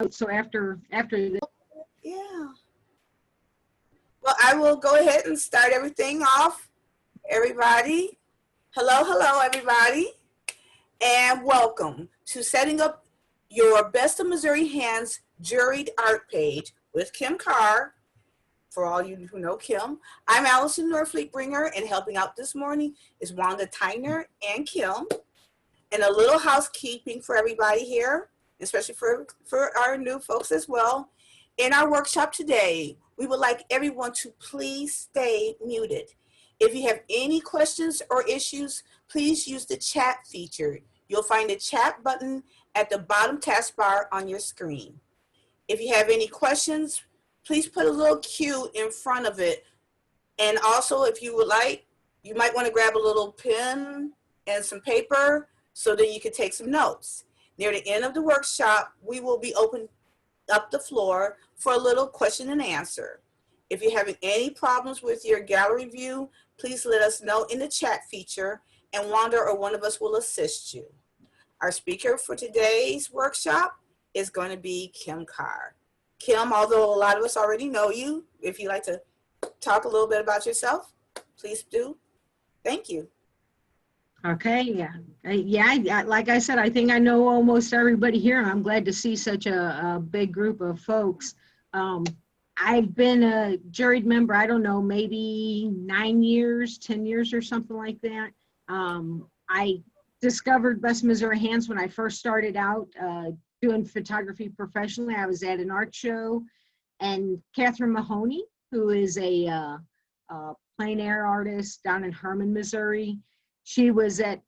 So after the Yeah. Well, I will go ahead and start everything off. Everybody, hello, everybody, and welcome to setting up your Best of Missouri Hands Juried art page with Kim Carr. For all you who know Kim, I'm Allison Norfleet-Bringer, and helping out this morning is Wanda Tyner and Kim. And a little housekeeping for everybody here, especially for our new folks as well. In our workshop today, we would like everyone to please stay muted. If you have any questions or issues, please use the chat feature. You'll find the chat button at the bottom taskbar on your screen. If you have any questions, please put a little Q in front of it. And also, if you would like, you might want to grab a little pen and some paper so that you can take some notes. Near the end of the workshop, we will be opening up the floor for a little question and answer. If you're having any problems with your gallery view, please let us know in the chat feature, and Wanda or one of us will assist you. Our speaker for today's workshop is going to be Kim Carr. Kim, although a lot of us already know you, if you'd like to talk a little bit about yourself, please do. Thank you. Okay, yeah, like I said, I think I know almost everybody here, and I'm glad to see such a big group of folks. I've been a juried member, I don't know, maybe 9 years, 10 years or something like that. I discovered Best Missouri Hands when I first started out doing photography professionally. I was at an art show, and Catherine Mahoney, who is a plein air artist down in Herman, Missouri, she was at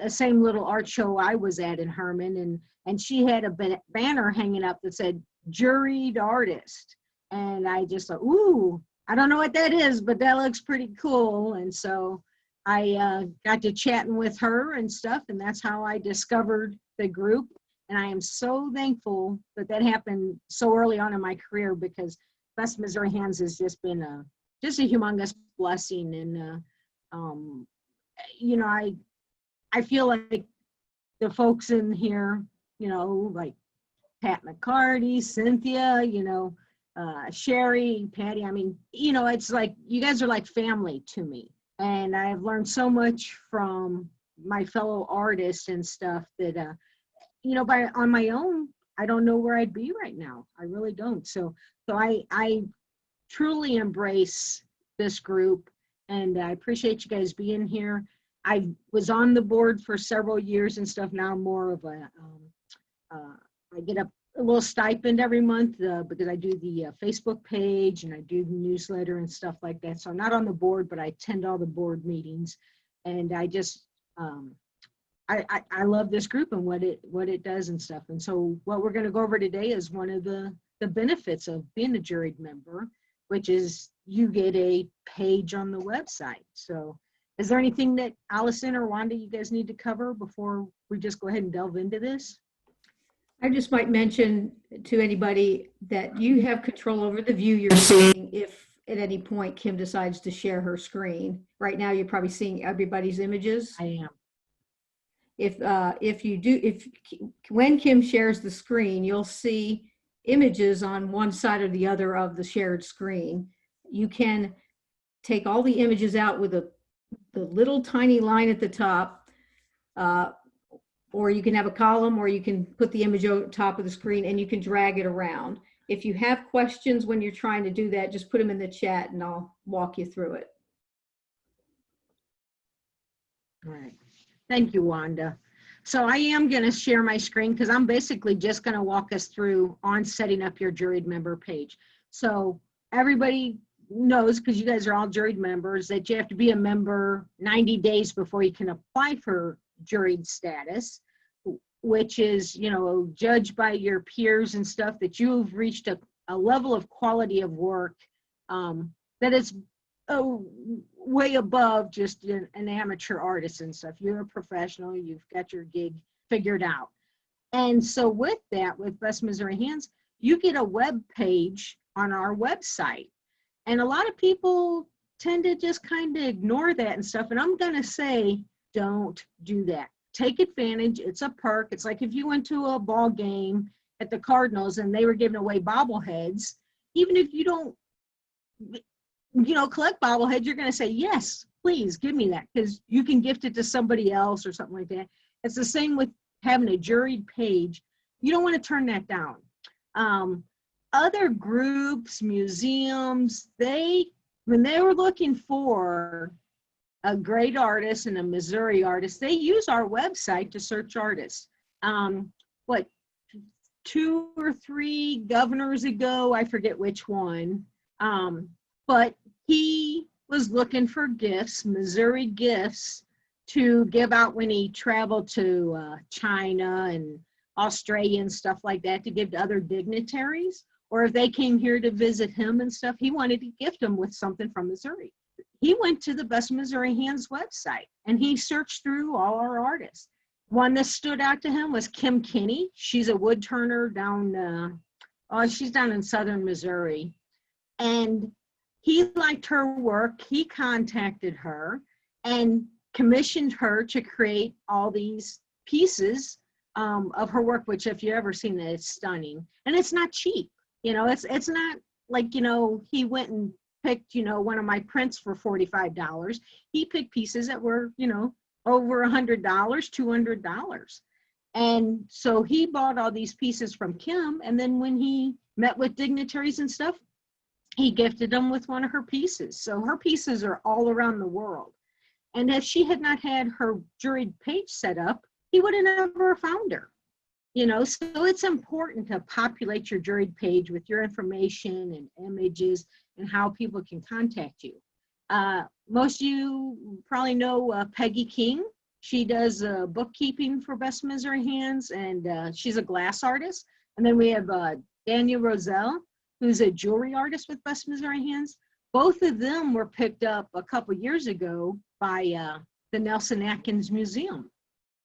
a same little art show I was at in Herman, and she had a banner hanging up that said juried artist. And I just thought, ooh, I don't know what that is, but that looks pretty cool. And so I got to chatting with her and stuff, and that's how I discovered the group. And I am so thankful that that happened so early on in my career, because Best Missouri Hands has just been just a humongous blessing. And you know, I feel like the folks in here, you know, like Pat McCarty, Cynthia, you know, Sherry, Patty, I mean, you know, it's like you guys are like family to me. And I've learned so much from my fellow artists and stuff that, you know, on my own, I don't know where I'd be right now. I really don't. So I truly embrace this group, and I appreciate you guys being here. I was on the board for several years and stuff. Now I'm more of a, I get a little stipend every month because I do the Facebook page and I do the newsletter and stuff like that. So I'm not on the board, but I attend all the board meetings, and I just, I love this group and what it does and stuff. And so what we're going to go over today is one of the benefits of being a juried member, which is you get a page on the website. So is there anything that Allison or Wanda you guys need to cover before we just go ahead and delve into this? I just might mention to anybody that you have control over the view you're seeing if at any point Kim decides to share her screen. Right now you're probably seeing everybody's images. I am. When Kim shares the screen, you'll see images on one side or the other of the shared screen. You can take all the images out with the little tiny line at the top, or you can have a column, or you can put the image over top of the screen and you can drag it around. If you have questions when you're trying to do that, just put them in the chat and I'll walk you through it. All right. Thank you, Wanda. So I am going to share my screen because I'm basically just going to walk us through on setting up your juried member page. So everybody knows, because you guys are all juried members, that you have to be a member 90 days before you can apply for juried status, which is, you know, judged by your peers and stuff, that you've reached a level of quality of work that is way above just an amateur artist and stuff. You're a professional, you've got your gig figured out. And so with that, with Best Missouri Hands, you get a web page on our website. And a lot of people tend to just kind of ignore that and stuff. And I'm going to say, don't do that. Take advantage. It's a perk. It's like if you went to a ball game at the Cardinals and they were giving away bobbleheads, even if you don't, collect bobbleheads, you're going to say, yes, please give me that, because you can gift it to somebody else or something like that. It's the same with having a juried page. You don't want to turn that down. Other groups, museums, when they were looking for a great artist and a Missouri artist, they use our website to search artists. 2 or 3 governors ago, I forget which one, but he was looking for gifts, Missouri gifts, to give out when he traveled to China and Australia and stuff like that, to give to other dignitaries, or if they came here to visit him and stuff, he wanted to gift them with something from Missouri. He went to the Best Missouri Hands website and he searched through all our artists. One that stood out to him was Kim Kinney. She's a wood turner down, she's down in southern Missouri. And he liked her work. He contacted her and commissioned her to create all these pieces of her work, which if you've ever seen it, it's stunning. And it's not cheap. It's not like, he went and picked, one of my prints for $45. He picked pieces that were, over $100, $200. And so he bought all these pieces from Kim. And then when he met with dignitaries and stuff, he gifted them with one of her pieces. So her pieces are all around the world. And if she had not had her juried page set up, he would have never found her. So it's important to populate your juried page with your information and images and how people can contact you. Most of you probably know Peggy King. She does bookkeeping for Best Missouri Hands, and she's a glass artist. And then we have Daniel Roselle, who's a jewelry artist with Best Missouri Hands. Both of them were picked up a couple years ago by the Nelson Atkins Museum,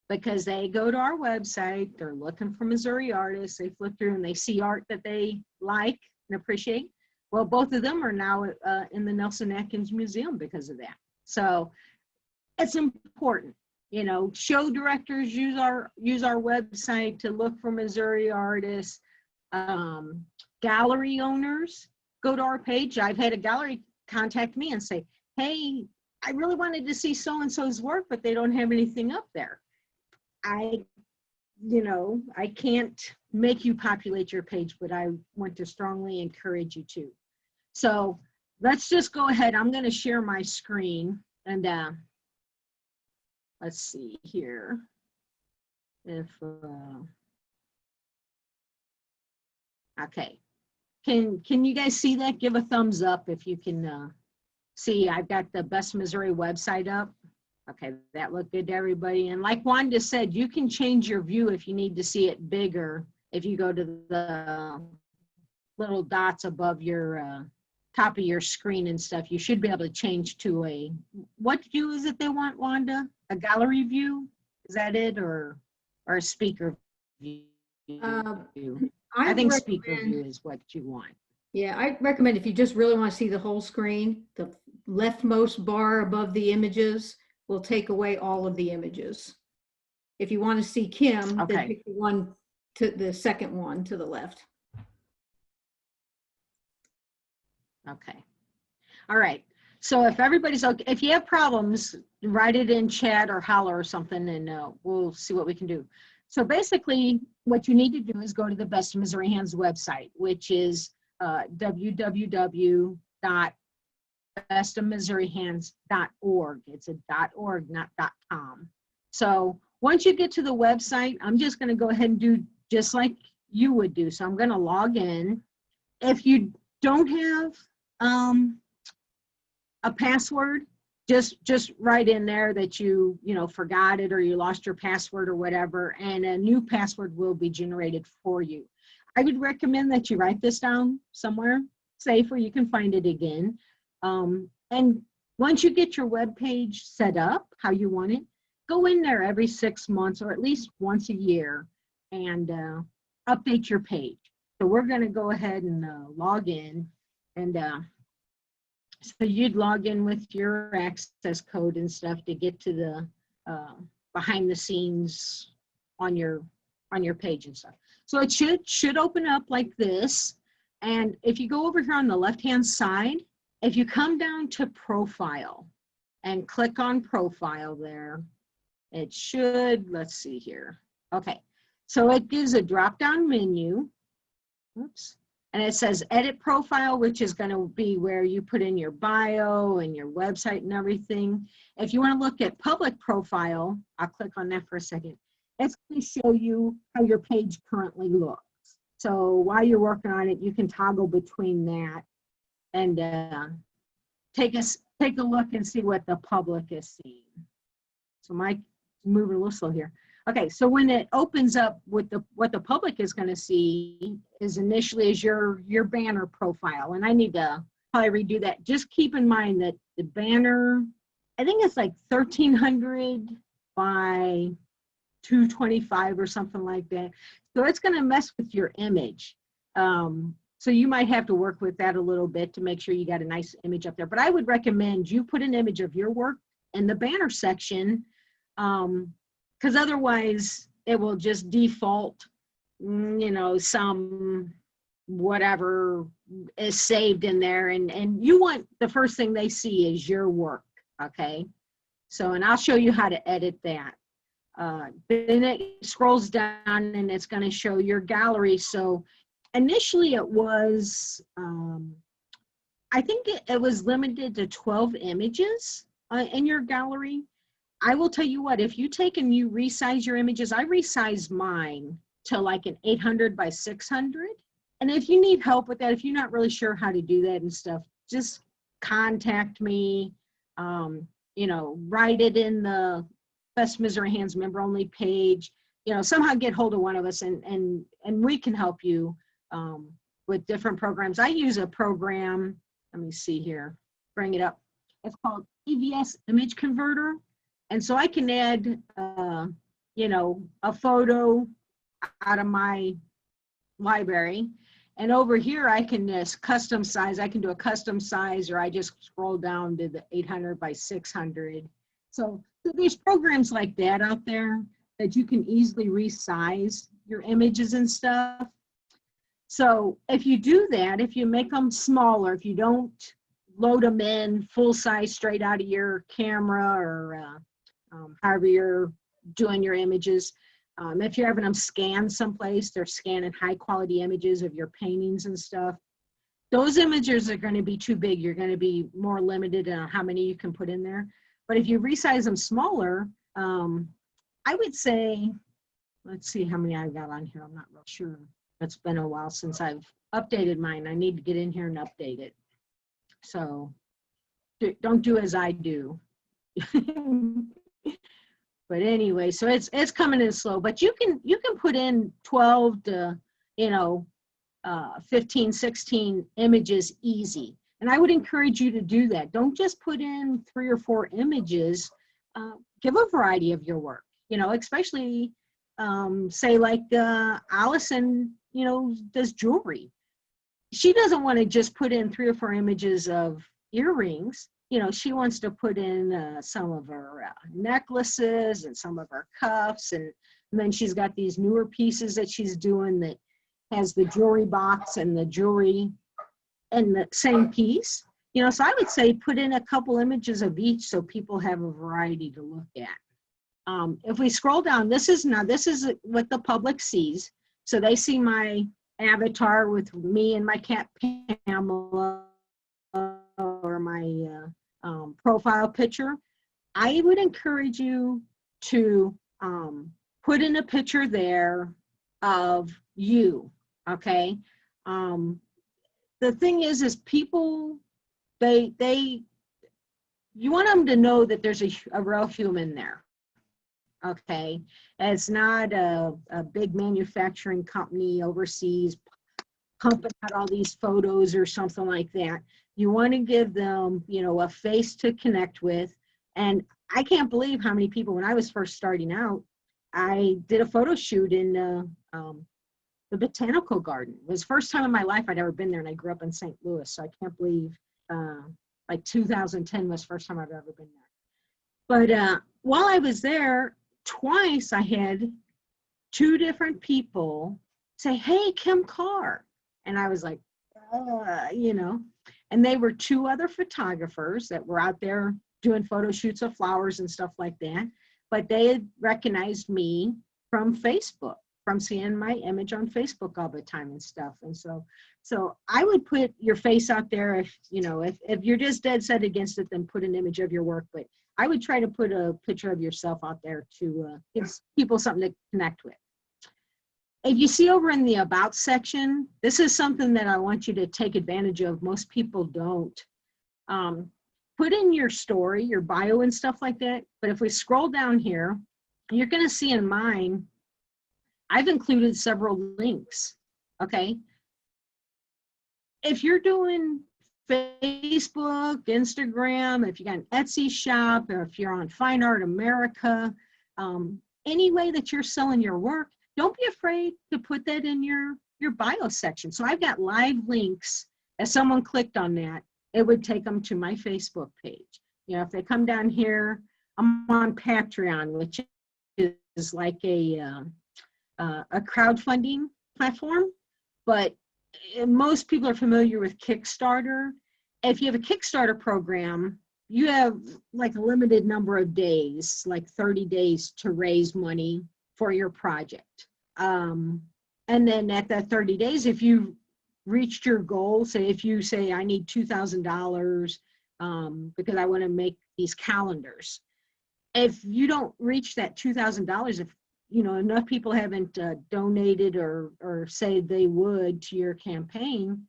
because they go to our website, they're looking for Missouri artists, they flip through and they see art that they like and appreciate. Well, both of them are now in the Nelson Atkins Museum because of that. So it's important. Show directors use our website to look for Missouri artists. Gallery owners go to our page. I've had a gallery contact me and say, hey, I really wanted to see so-and-so's work, but they don't have anything up there. I can't make you populate your page, but I want to strongly encourage you to. So let's just go ahead. I'm going to share my screen and let's see here. Okay. Can you guys see that? Give a thumbs up if you can see. I've got the Best Missouri website up. Okay, that looked good to everybody. And like Wanda said, you can change your view if you need to see it bigger. If you go to the little dots above your top of your screen and stuff, you should be able to change to what view is it they want, Wanda? A gallery view? Is that it, or a speaker view? I think speaker view is what you want. Yeah, I recommend if you just really want to see the whole screen, the leftmost bar above the images will take away all of the images. If you want to see Kim, then pick the second one to the left. Okay. All right. So if everybody's okay, if you have problems, write it in chat or holler or something, and we'll see what we can do. So basically, what you need to do is go to the Best of Missouri Hands website, which is www.bestofmissourihands.org. It's a .org, not .com. So once you get to the website, I'm just going to go ahead and do just like you would do. So I'm going to log in. If you don't have a password, just write in there that you forgot it or you lost your password or whatever, and a new password will be generated for you. I would recommend that you write this down somewhere safe where you can find it again. And once you get your web page set up how you want it, go in there every 6 months or at least once a year and update your page. So we're going to go ahead and log in, and so you'd log in with your access code and stuff to get to the behind the scenes on your page and stuff. So it should open up like this. And if you go over here on the left-hand side, if you come down to profile and click on profile there, it should, let's see here. Okay, so it gives a drop-down menu. Oops. And it says edit profile, which is going to be where you put in your bio and your website and everything. If you want to look at public profile, I'll click on that for a second. It's going to show you how your page currently looks. So while you're working on it, you can toggle between that and take a look and see what the public is seeing. So Mike, moving a little slow here. Okay, so when it opens up with what the public is going to see is initially is your banner profile, and I need to probably redo that. Just keep in mind that the banner, I think it's like 1,300 by 225 or something like that. So it's going to mess with your image. So you might have to work with that a little bit to make sure you got a nice image up there. But I would recommend you put an image of your work in the banner section, because otherwise it will just default, you know, some whatever is saved in there. And you want the first thing they see is your work, okay? So, and I'll show you how to edit that. Then it scrolls down and it's going to show your gallery. So initially it was, I think it was limited to 12 images in your gallery. I will tell you what, if you take and you resize your images, I resized mine to like an 800 by 600. And if you need help with that, if you're not really sure how to do that and stuff, just contact me, you know, write it in the Best Missouri Hands member only page, you know, somehow get hold of one of us and we can help you with different programs. I use a program, let me see here, bring it up. It's called EVS Image Converter. And so I can add, you know, a photo out of my library. And over here, I can just custom size. I can do a custom size, or I just scroll down to the 800 by 600. So there's programs like that out there that you can easily resize your images and stuff. So if you do that, if you make them smaller, if you don't load them in full size straight out of your camera or however you're doing your images, if you're having them scanned someplace, they're scanning high quality images of your paintings and stuff, those images are going to be too big. You're going to be more limited on how many you can put in there. But if you resize them smaller, I would say, let's see how many I've got on here. I'm not real sure. It's been a while since I've updated mine. I need to get in here and update it. So don't do as I do. But anyway, so it's coming in slow, but you can put in 12 to, you know, 15, 16 images easy. And I would encourage you to do that. Don't just put in 3 or 4 images. Give a variety of your work, you know, especially say like Allison, you know, does jewelry. She doesn't want to just put in 3 or 4 images of earrings. You know, she wants to put in some of her necklaces and some of her cuffs. And then she's got these newer pieces that she's doing that has the jewelry box and the jewelry in the same piece. You know, so I would say put in a couple images of each so people have a variety to look at. If we scroll down, this is what the public sees. So they see my avatar with me and my cat Pamela, or my profile picture. I would encourage you to put in a picture there of you, okay? The thing is people, you want them to know that there's a real human there, okay? It's not a big manufacturing company overseas pumping out all these photos or something like that. You want to give them, you know, a face to connect with. And I can't believe how many people, when I was first starting out, I did a photo shoot in the botanical garden. It was the first time in my life I'd ever been there, and I grew up in St. Louis, so I can't believe like 2010 was the first time I've ever been there. But while I was there, twice I had 2 different people say, hey, Kim Carr. And I was like, you know, and they were two other photographers that were out there doing photo shoots of flowers and stuff like that. But they had recognized me from Facebook, from seeing my image on Facebook all the time and stuff. And so I would put your face out there. If, you know, if you're just dead set against it, then put an image of your work. But I would try to put a picture of yourself out there to give people something to connect with. If you see over in the About section, this is something that I want you to take advantage of. Most people don't. Put in your story, your bio and stuff like that. But if we scroll down here, you're going to see in mine, I've included several links, okay? If you're doing Facebook, Instagram, if you got an Etsy shop, or if you're on Fine Art America, any way that you're selling your work, don't be afraid to put that in your bio section. So I've got live links. If someone clicked on that, it would take them to my Facebook page. You know, if they come down here, I'm on Patreon, which is like a crowdfunding platform, but most people are familiar with Kickstarter. If you have a Kickstarter program, you have like a limited number of days, like 30 days to raise money for your project. And then at that 30 days, if you reached your goal, say if you say I need $2,000 because I want to make these calendars. If you don't reach that $2,000, if you know enough people haven't donated or say they would to your campaign,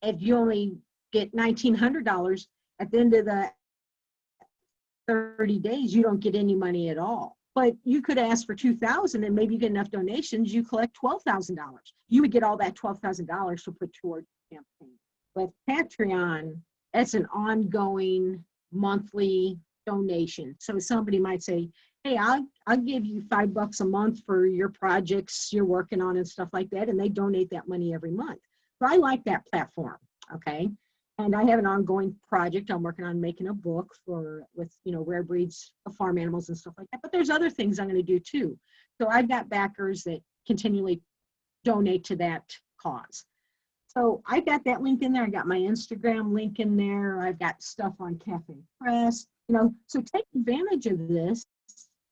if you only get $1,900 at the end of the 30 days, you don't get any money at all. But you could ask for $2,000 and maybe you get enough donations, you collect $12,000. You would get all that $12,000 to put toward the campaign. With Patreon, that's an ongoing monthly donation. So somebody might say, hey, I'll give you $5 a month for your projects you're working on and stuff like that. And they donate that money every month. So I like that platform, okay? And I have an ongoing project. I'm working on making a book with rare breeds of farm animals and stuff like that. But there's other things I'm going to do too. So I've got backers that continually donate to that cause. So I got that link in there. I got my Instagram link in there. I've got stuff on Cafe Press. So take advantage of this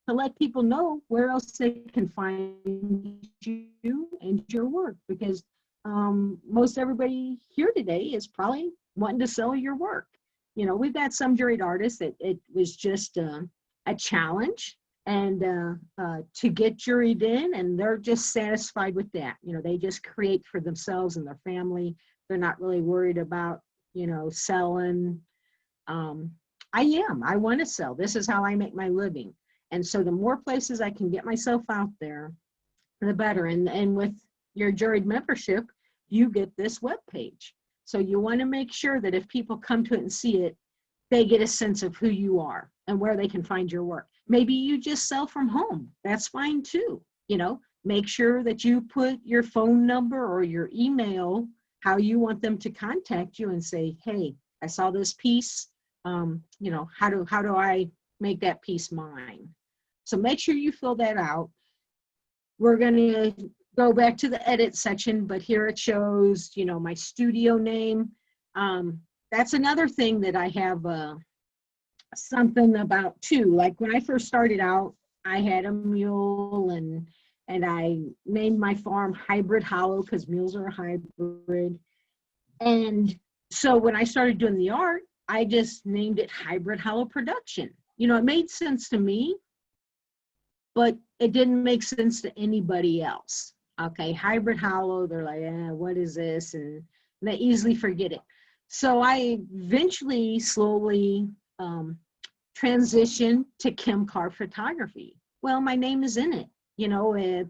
to let people know where else they can find you and your work, because most everybody here today is probably wanting to sell your work. We've got some juried artists that it was just a challenge and to get juried in, and they're just satisfied with that. They just create for themselves and their family. They're not really worried about, selling. I want to sell. This is how I make my living. And so the more places I can get myself out there, the better. And with your juried membership, you get this web page. So you want to make sure that if people come to it and see it, they get a sense of who you are and where they can find your work. Maybe you just sell from home. That's fine too. Make sure that you put your phone number or your email, how you want them to contact you and say, hey, I saw this piece. How do I make that piece mine? So make sure you fill that out. We're going to go back to the edit section, but here it shows, my studio name. That's another thing that I have something about too. Like when I first started out, I had a mule and I named my farm Hybrid Hollow because mules are a hybrid. And so when I started doing the art, I just named it Hybrid Hollow Production. It made sense to me, but it didn't make sense to anybody else. Okay, Hybrid Hollow, they're like, what is this? And they easily forget it. So I eventually slowly transitioned to Kim Carr Photography. Well, my name is in it.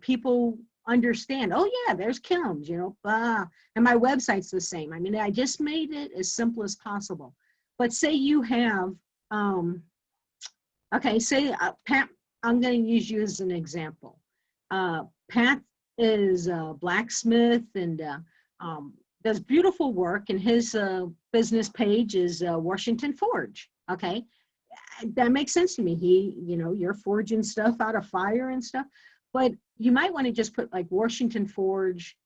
People understand, oh yeah, there's Kim's, and my website's the same. I mean, I just made it as simple as possible. But say you have, Pat, I'm going to use you as an example. Pat is a blacksmith and does beautiful work, and his business page is Washington Forge. Okay, that makes sense to me. You're forging stuff out of fire and stuff, but you might want to just put like Washington Forge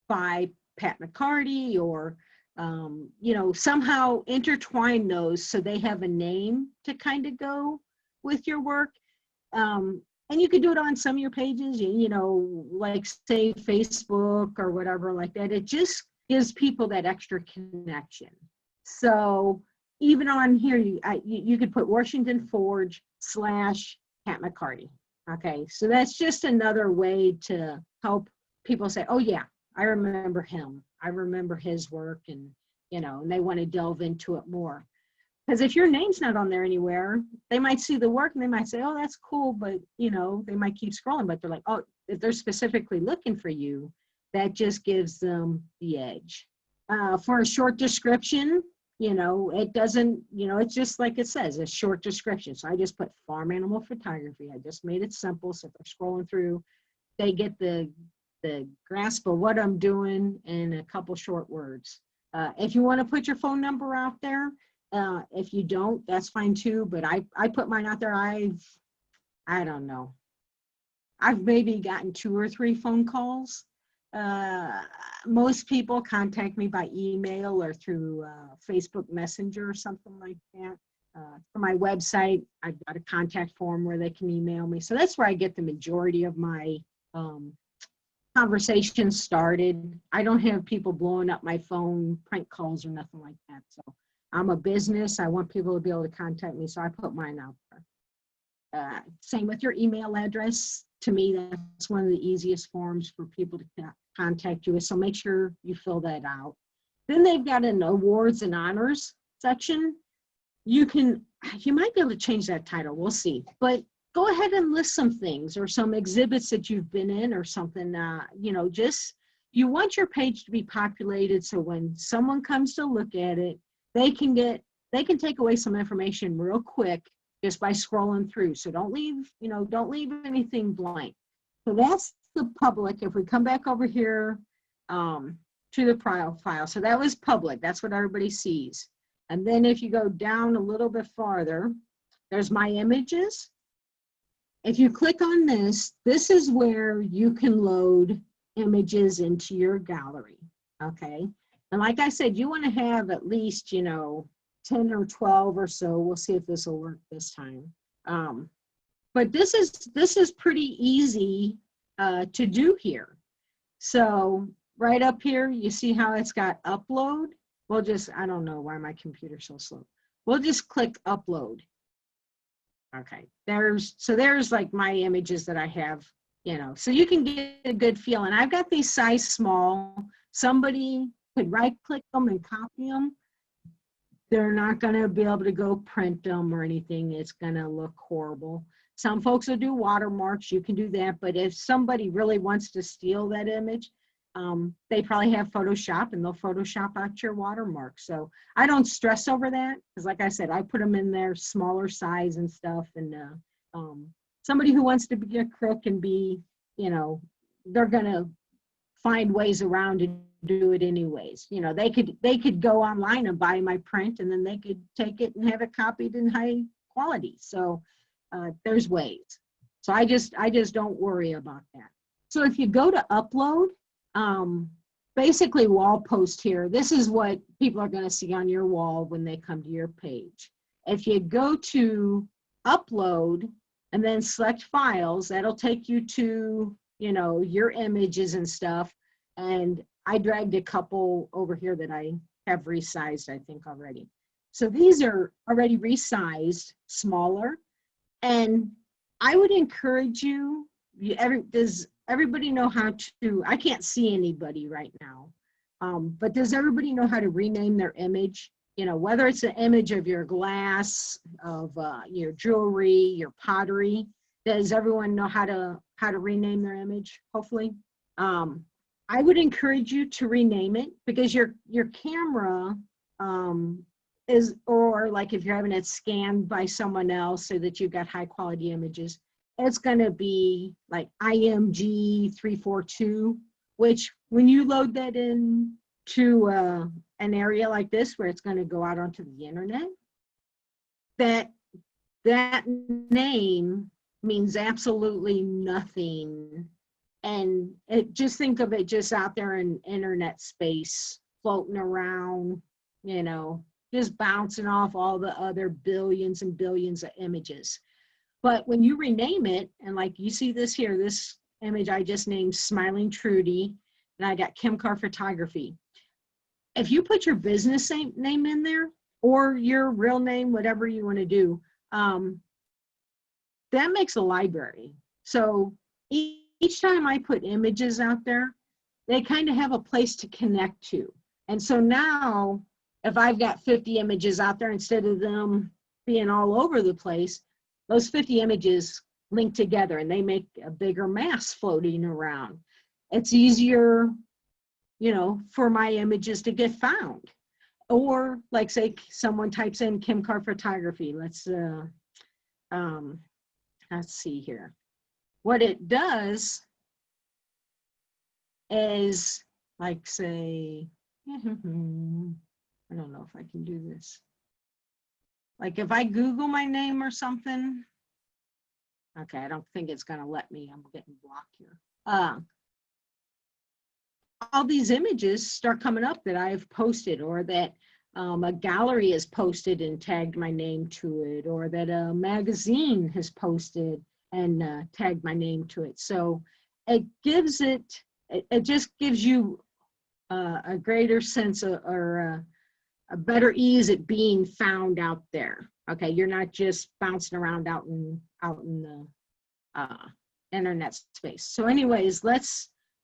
by Pat McCarty, or you know, somehow intertwine those so they have a name to kind of go with your work. And you could do it on some of your pages, you know, like say Facebook or whatever like that. It just gives people that extra connection. So even on here, you could put Washington Forge / Pat McCarty. Okay, so that's just another way to help people say, oh yeah, I remember him. I remember his work, and you know, and they want to delve into it more. Because if your name's not on there anywhere, they might see the work and they might say, oh, that's cool, but you know, they might keep scrolling, but they're like, oh, if they're specifically looking for you, that just gives them the edge. For a short description, you know, it doesn't, you know, it's just like it says, a short description. So I just put farm animal photography. I just made it simple. So if they're scrolling through, they get the grasp of what I'm doing in a couple short words. If you want to put your phone number out there, if you don't, that's fine too. But I put mine out there. I don't know. I've maybe gotten 2 or 3 phone calls. Most people contact me by email or through Facebook Messenger or something like that. For my website, I've got a contact form where they can email me. So that's where I get the majority of my conversations started. I don't have people blowing up my phone, prank calls or nothing like that. So I'm a business. I want people to be able to contact me. So I put mine out there. Same with your email address. To me, that's one of the easiest forms for people to contact you with. So make sure you fill that out. Then they've got an awards and honors section. You might be able to change that title. We'll see. But go ahead and list some things or some exhibits that you've been in or something. You know, just, you want your page to be populated so when someone comes to look at it, they can take away some information real quick just by scrolling through. So don't leave anything blank. So that's the public. If we come back over here to the profile, so that was public. That's what everybody sees. And then if you go down a little bit farther, there's my images. If you click on this, this is where you can load images into your gallery, okay? And like I said, you want to have at least, you know, 10 or 12 or so. We'll see if this will work this time. But this is pretty easy to do here. So right up here, you see how it's got upload? We'll just, I don't know why my computer's so slow. We'll just click upload. Okay, there's like my images that I have, you know, so you can get a good feel. And I've got these size small. Somebody could right click them and copy them. They're not going to be able to go print them or anything. It's going to look horrible. Some folks will do watermarks. You can do that. But if somebody really wants to steal that image, they probably have Photoshop and they'll Photoshop out your watermark. So I don't stress over that because like I said, I put them in their smaller size and stuff. And somebody who wants to be a crook and be, you know, they're going to find ways around to do it anyways. You know, they could go online and buy my print and then they could take it and have it copied in high quality. So there's ways. So I just don't worry about that. So if you go to upload, basically wall post here, this is what people are going to see on your wall when they come to your page. If you go to upload and then select files, that'll take you to, you know, your images and stuff. And I dragged a couple over here that I have resized, I think already. So these are already resized, smaller. And I would encourage you, does everybody know how to, I can't see anybody right now, but does everybody know how to rename their image? You know, whether it's an image of your glass, of your jewelry, your pottery, does everyone know how to rename their image, hopefully? I would encourage you to rename it because your camera is, or like if you're having it scanned by someone else so that you've got high quality images, it's going to be like IMG 342, which when you load that in to an area like this where it's going to go out onto the internet, that name means absolutely nothing And just think of it just out there in internet space, floating around, you know, just bouncing off all the other billions and billions of images. But when you rename it, and like you see this here, this image I just named Smiling Trudy, and I got Kim Carr Photography. If you put your business name in there, or your real name, whatever you want to do, that makes a library. So each time I put images out there, they kind of have a place to connect to. And so now, if I've got 50 images out there, instead of them being all over the place, those 50 images link together and they make a bigger mass floating around. It's easier, you know, for my images to get found. Or like say someone types in Kim Carr Photography. Let's see here. What it does is like say, I don't know if I can do this. Like if I Google my name or something, okay, I don't think it's gonna let me, I'm getting blocked here. All these images start coming up that I've posted, or that a gallery has posted and tagged my name to it, or that a magazine has posted and tagged my name to it. So it gives it just gives you a greater sense of, or a better ease at being found out there. Okay, you're not just bouncing around out in the internet space. So anyways,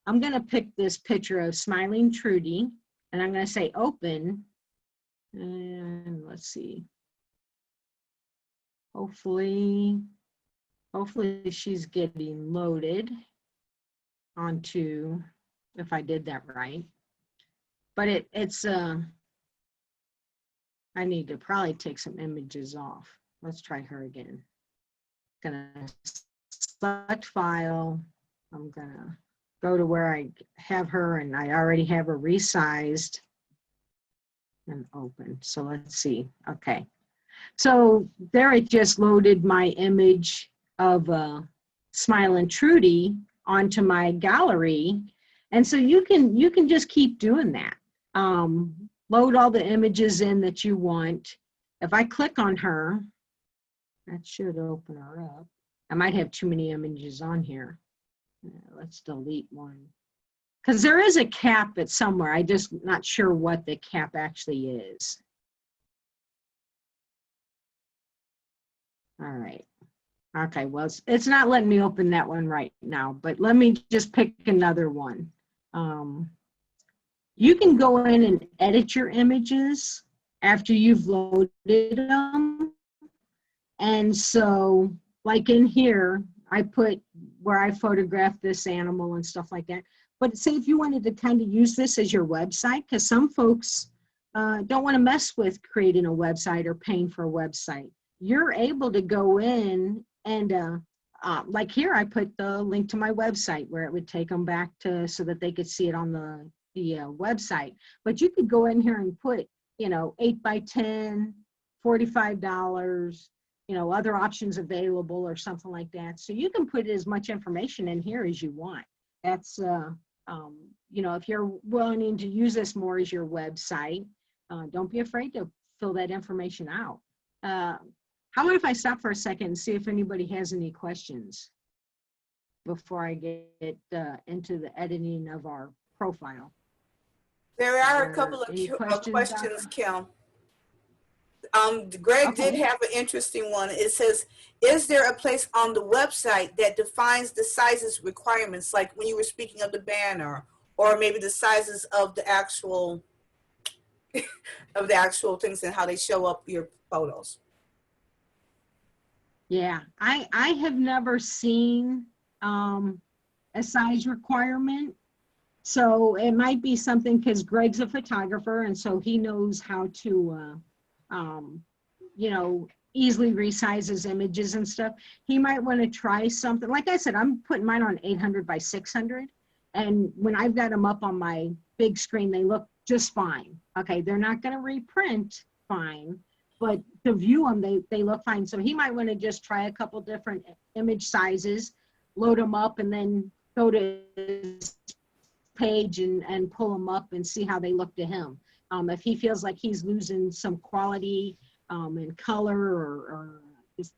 I'm gonna pick this picture of Smiling Trudy, and I'm gonna say open, and let's see. Hopefully she's getting loaded onto, if I did that right. But it's I need to probably take some images off. Let's try her again. Gonna select file. I'm gonna go to where I have her, and I already have her resized and open. So let's see. Okay. So there it just loaded my image of Smiling Trudy onto my gallery. And so you can just keep doing that. Load all the images in that you want. If I click on her, that should open her up. I might have too many images on here. Let's delete one. Because there is a cap at somewhere. I'm just not sure what the cap actually is. All right. Okay, well, it's not letting me open that one right now, but let me just pick another one. You can go in and edit your images after you've loaded them. And so, like in here, I put where I photographed this animal and stuff like that. But say if you wanted to kind of use this as your website, because some folks don't want to mess with creating a website or paying for a website. You're able to go in and like here, I put the link to my website where it would take them back to, so that they could see it on the website. But you could go in here and put, 8x10, $45, other options available or something like that. So you can put as much information in here as you want. That's, if you're willing to use this more as your website, don't be afraid to fill that information out. How about if I stop for a second and see if anybody has any questions before I get into the editing of our profile? There are a couple of questions, Kim. Greg did have an interesting one. It says, is there a place on the website that defines the sizes requirements, like when you were speaking of the banner, or maybe the sizes of the actual things and how they show up your photos? Yeah, I have never seen a size requirement. So it might be something, because Greg's a photographer, and so he knows how to, easily resize his images and stuff. He might want to try something. Like I said, I'm putting mine on 800 by 600. And when I've got them up on my big screen, they look just fine. Okay, they're not going to reprint fine, but to view them, they look fine. So he might want to just try a couple different image sizes, load them up, and then go to his page and pull them up and see how they look to him. If he feels like he's losing some quality in color or just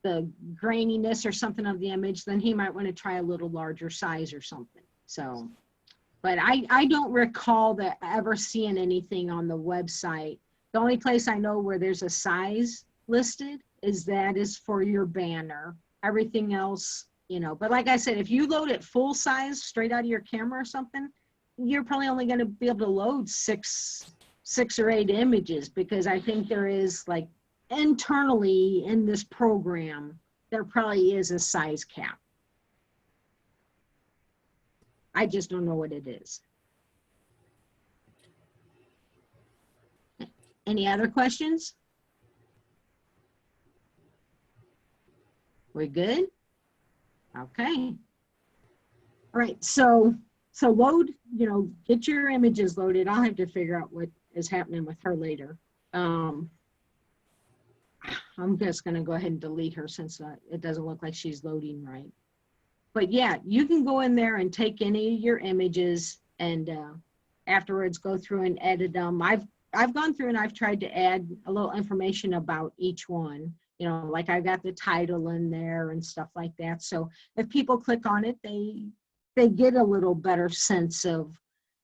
the graininess or something of the image, then he might want to try a little larger size or something. So, but I don't recall that ever seeing anything on the website. The only place I know where there's a size listed is for your banner. Everything else, you know, but like I said, if you load it full size straight out of your camera or something, you're probably only going to be able to load six or 8 images, because I think there is, like, internally in this program, there probably is a size cap. I just don't know what it is. Any other questions? We good? Okay. All right, so load, you know, get your images loaded. I'll have to figure out what is happening with her later. I'm just gonna go ahead and delete her since it doesn't look like she's loading right. But yeah, you can go in there and take any of your images and afterwards go through and edit them. I've gone through and I've tried to add a little information about each one. You know, like I've got the title in there and stuff like that. So if people click on it, they get a little better sense of,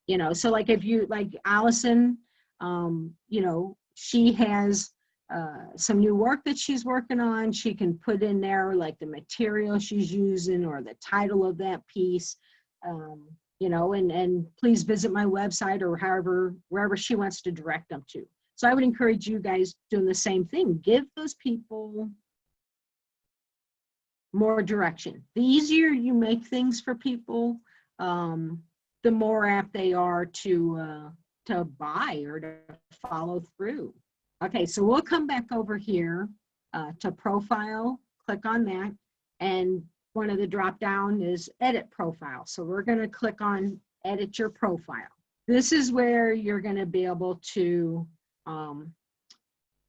you know, so like if you, like Allison, you know, she has some new work that she's working on. She can put in there like the material she's using or the title of that piece, you know, and please visit my website or wherever she wants to direct them to. So I would encourage you guys doing the same thing. Give those people more direction. The easier you make things for people, the more apt they are to buy or to follow through. Okay, so we'll come back over here to profile, click on that, and one of the drop down is edit profile. So we're going to click on edit your profile. This is where you're going to be able to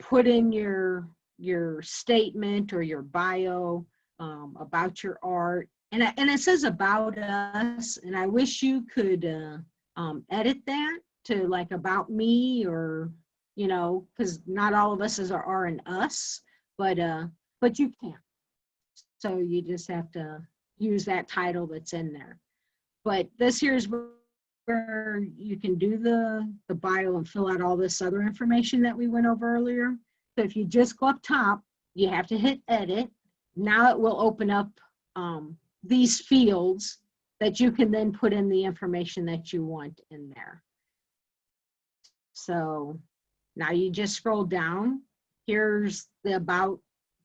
put in your statement or your bio about your art. And it says about us, and I wish you could edit that to like about me, or, you know, because not all of us are an us, but you can. So you just have to use that title that's in there. But this here is where you can do the bio and fill out all this other information that we went over earlier. So if you just go up top, you have to hit edit. Now it will open up these fields that you can then put in the information that you want in there. So now you just scroll down. Here's the about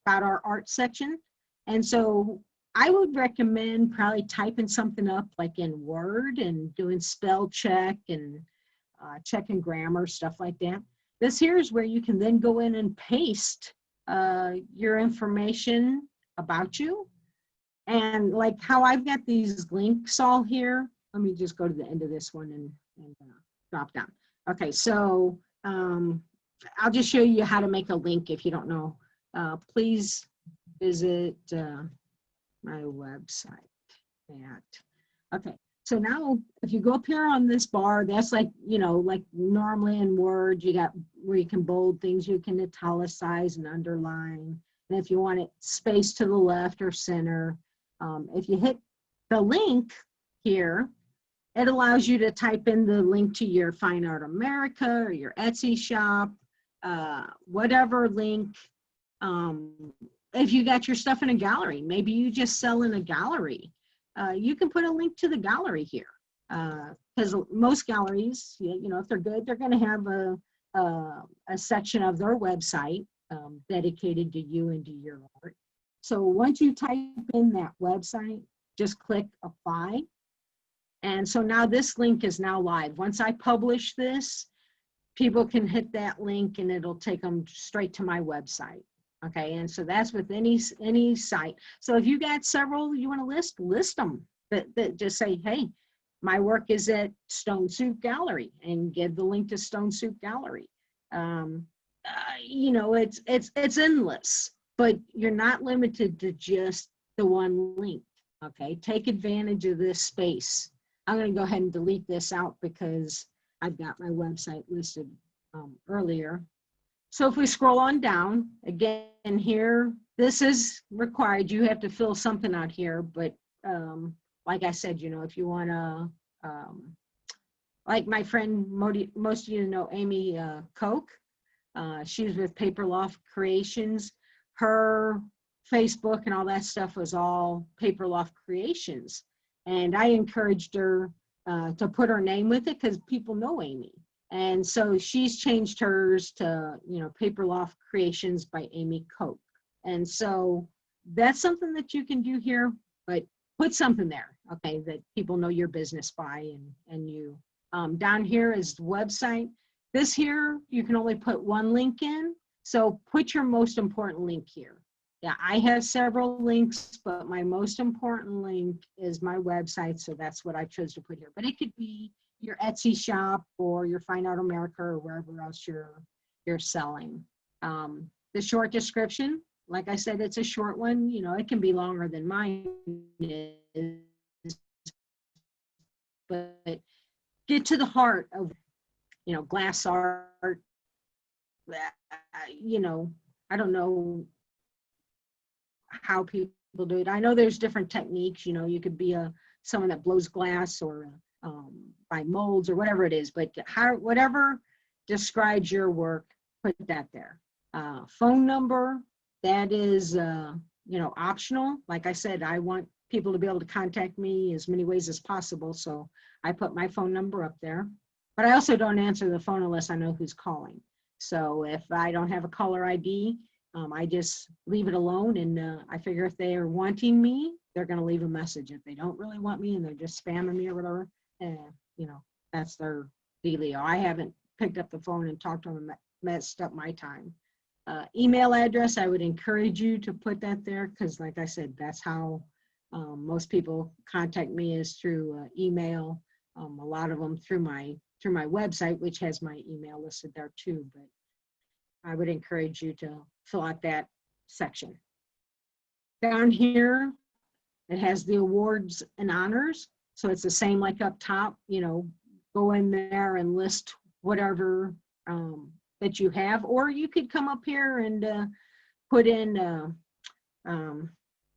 our art section. And so I would recommend probably typing something up like in Word and doing spell check and checking grammar, stuff like that. This here is where you can then go in and paste your information about you. And like how I've got these links all here, let me just go to the end of this one and drop down. Okay, so I'll just show you how to make a link if you don't know. Please visit my website okay, so now if you go up here on this bar, that's like, you know, like normally in Word, you got where you can bold things, you can italicize and underline. And if you want it spaced to the left or center, if you hit the link here, it allows you to type in the link to your Fine Art America or your Etsy shop, whatever link. If you got your stuff in a gallery, maybe you just sell in a gallery, you can put a link to the gallery here. Because most galleries, you know, if they're good, they're going to have a section of their website dedicated to you and to your art. So once you type in that website, just click apply. And so now this link is now live. Once I publish this, people can hit that link and it'll take them straight to my website. Okay, and so that's with any site. So if you got several you want to list them. That just say, hey, my work is at Stone Soup Gallery, and give the link to Stone Soup Gallery. You know, it's endless, but you're not limited to just the one link. Okay, take advantage of this space. I'm going to go ahead and delete this out because I've got my website listed earlier. So if we scroll on down, again here, this is required. You have to fill something out here, but like I said, you know, if you want to, like my friend, most of you know Amy Koch, she's with Paper Loft Creations. Her Facebook and all that stuff was all Paper Loft Creations. And I encouraged her to put her name with it because people know Amy. And so she's changed hers to, you know, Paper Loft Creations by Amy Koch. And so that's something that you can do here, but put something there, okay, that people know your business by and you. Down here is the website. This here, you can only put one link in. So put your most important link here. Yeah, I have several links, but my most important link is my website. So that's what I chose to put here. But it could be your Etsy shop or your Find Out America or wherever else you're selling. The short description, like I said, it's a short one. You know, it can be longer than mine is, but get to the heart of, you know, glass art. You know, I don't know how people do it. I know there's different techniques. You know, you could be someone that blows glass or by molds or whatever it is, but whatever describes your work, put that there. Phone number, that is, you know, optional. Like I said, I want people to be able to contact me as many ways as possible, so I put my phone number up there. But I also don't answer the phone unless I know who's calling. So if I don't have a caller ID, I just leave it alone, and I figure if they are wanting me, they're going to leave a message. If they don't really want me and they're just spamming me or whatever, you know, that's their dealio. I haven't picked up the phone and talked to them and messed up my time. Email address, I would encourage you to put that there because, like I said, that's how most people contact me, is through email. A lot of them through my website, which has my email listed there too. But I would encourage you to fill out that section. Down here, it has the awards and honors. So it's the same like up top, you know, go in there and list whatever that you have, or you could come up here and put in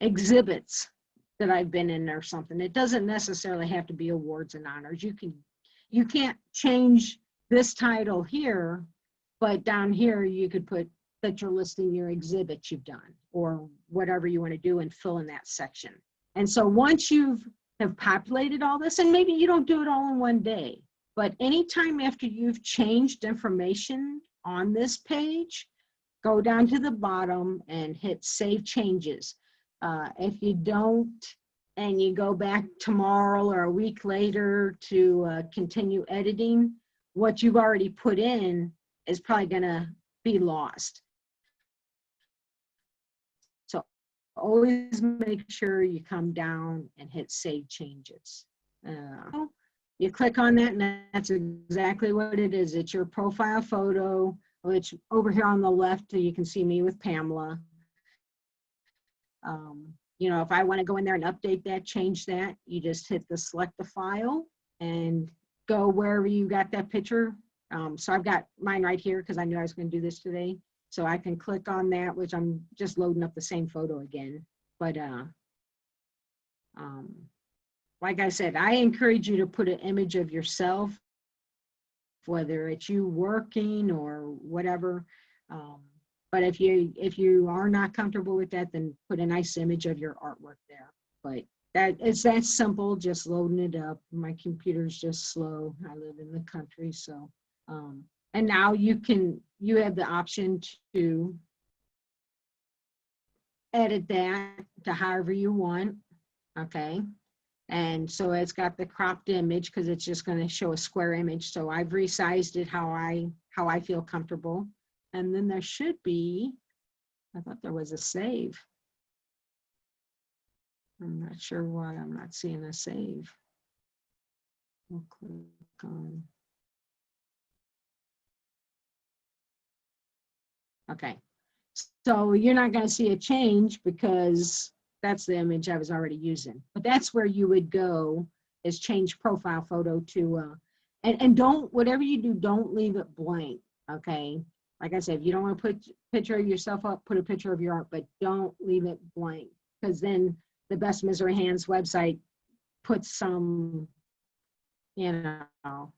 exhibits that I've been in or something. It doesn't necessarily have to be awards and honors. You can't change this title here, but down here you could put that you're listing your exhibits you've done or whatever you want to do and fill in that section. And so once you have populated all this, and maybe you don't do it all in one day, but anytime after you've changed information on this page, go down to the bottom and hit Save Changes. If you don't, and you go back tomorrow or a week later to continue editing, what you've already put in is probably going to be lost. So always make sure you come down and hit Save Changes. You click on that, and that's exactly what it is. It's your profile photo, which over here on the left, you can see me with Pamela. You know, if I want to go in there and update that, change that, you just hit the select the file and go wherever you got that picture. So I've got mine right here because I knew I was going to do this today. So I can click on that, which I'm just loading up the same photo again. But like I said, I encourage you to put an image of yourself, whether it's you working or whatever. But if you are not comfortable with that, then put a nice image of your artwork there. But it's that simple, just loading it up. My computer's just slow. I live in the country, so. And now you have the option to edit that to however you want, okay? And so it's got the cropped image because it's just going to show a square image. So I've resized it how I feel comfortable. And then there should be, I thought there was a save. I'm not sure why I'm not seeing a save. We'll click on. Okay, so you're not going to see a change because that's the image I was already using. But that's where you would go, is change profile photo to, and don't, whatever you do, don't leave it blank, okay? Like I said, if you don't want to put a picture of yourself up, put a picture of your art, but don't leave it blank, because then the Best Misery Hands website puts some, you know,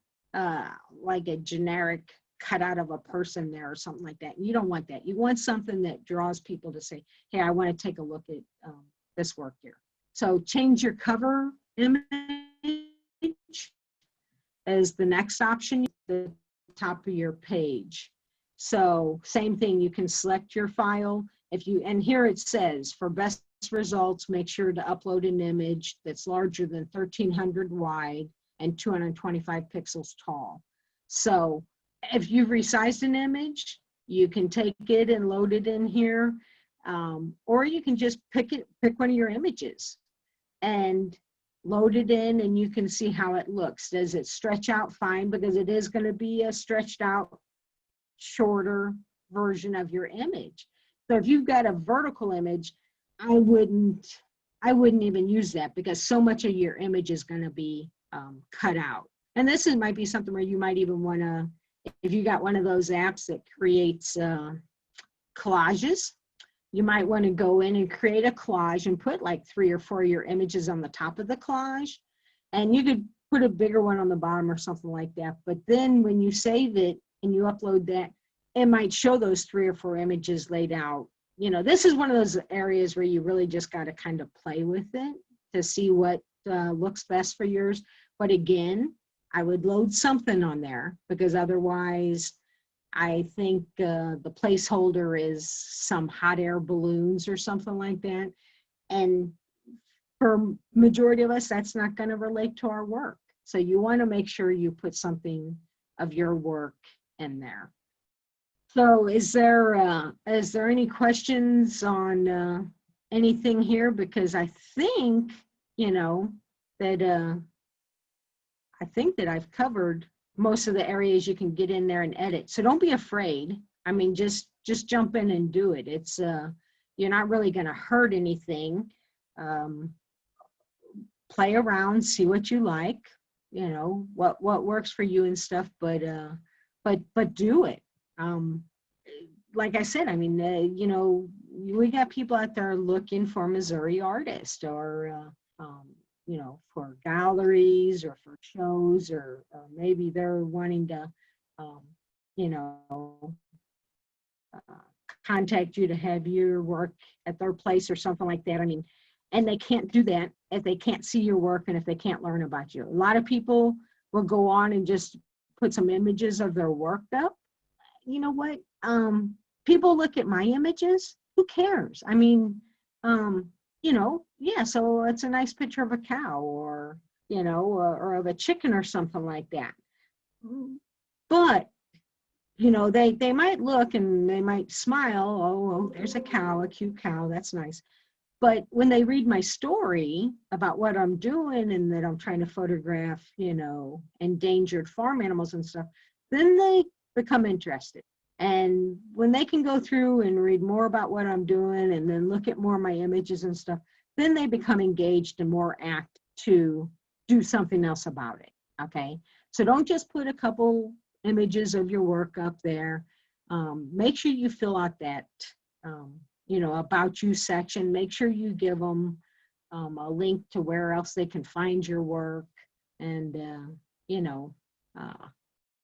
like a generic cutout of a person there or something like that. You don't want that. You want something that draws people to say, hey, I want to take a look at this work here. So change your cover image as the next option, the top of your page. So same thing, you can select your file. If you, and here it says, for best results, make sure to upload an image that's larger than 1300 wide and 225 pixels tall. So if you've resized an image, you can take it and load it in here, or you can just pick one of your images and load it in, and you can see how it looks. Does it stretch out fine? Because it is going to be a stretched out, shorter version of your image. So if you've got a vertical image, I wouldn't even use that, because so much of your image is going to be cut out. And this might be something where you might even want to, if you got one of those apps that creates collages, you might want to go in and create a collage and put like 3 or 4 of your images on the top of the collage. And you could put a bigger one on the bottom or something like that. But then when you save it and you upload that, it might show those 3 or 4 images laid out. You know, this is one of those areas where you really just got to kind of play with it to see what looks best for yours. But again, I would load something on there, because otherwise I think the placeholder is some hot air balloons or something like that. And for majority of us, that's not going to relate to our work. So you want to make sure you put something of your work in there. So is there any questions on anything here? Because I think, you know, that I think that I've covered most of the areas you can get in there and edit. So don't be afraid. I mean, just jump in and do it. It's you're not really going to hurt anything. Play around, see what you like, you know, what works for you and stuff, but do it. Like I said, I mean, you know, we got people out there looking for Missouri artists, or you know, for galleries or for shows, or maybe they're wanting to, you know, contact you to have your work at their place or something like that. I mean, and they can't do that if they can't see your work and if they can't learn about you. A lot of people will go on and just put some images of their work up. You know what? People look at my images. Who cares? I mean, you know, yeah, so it's a nice picture of a cow, or, you know, or of a chicken or something like that. But, you know, they might look and they might smile. Oh, there's a cow, a cute cow. That's nice. But when they read my story about what I'm doing and that I'm trying to photograph, you know, endangered farm animals and stuff, then they become interested. And when they can go through and read more about what I'm doing and then look at more of my images and stuff, then they become engaged and more apt to do something else about it, okay? So don't just put a couple images of your work up there. Make sure you fill out that, you know, about you section. Make sure you give them a link to where else they can find your work, and, you know,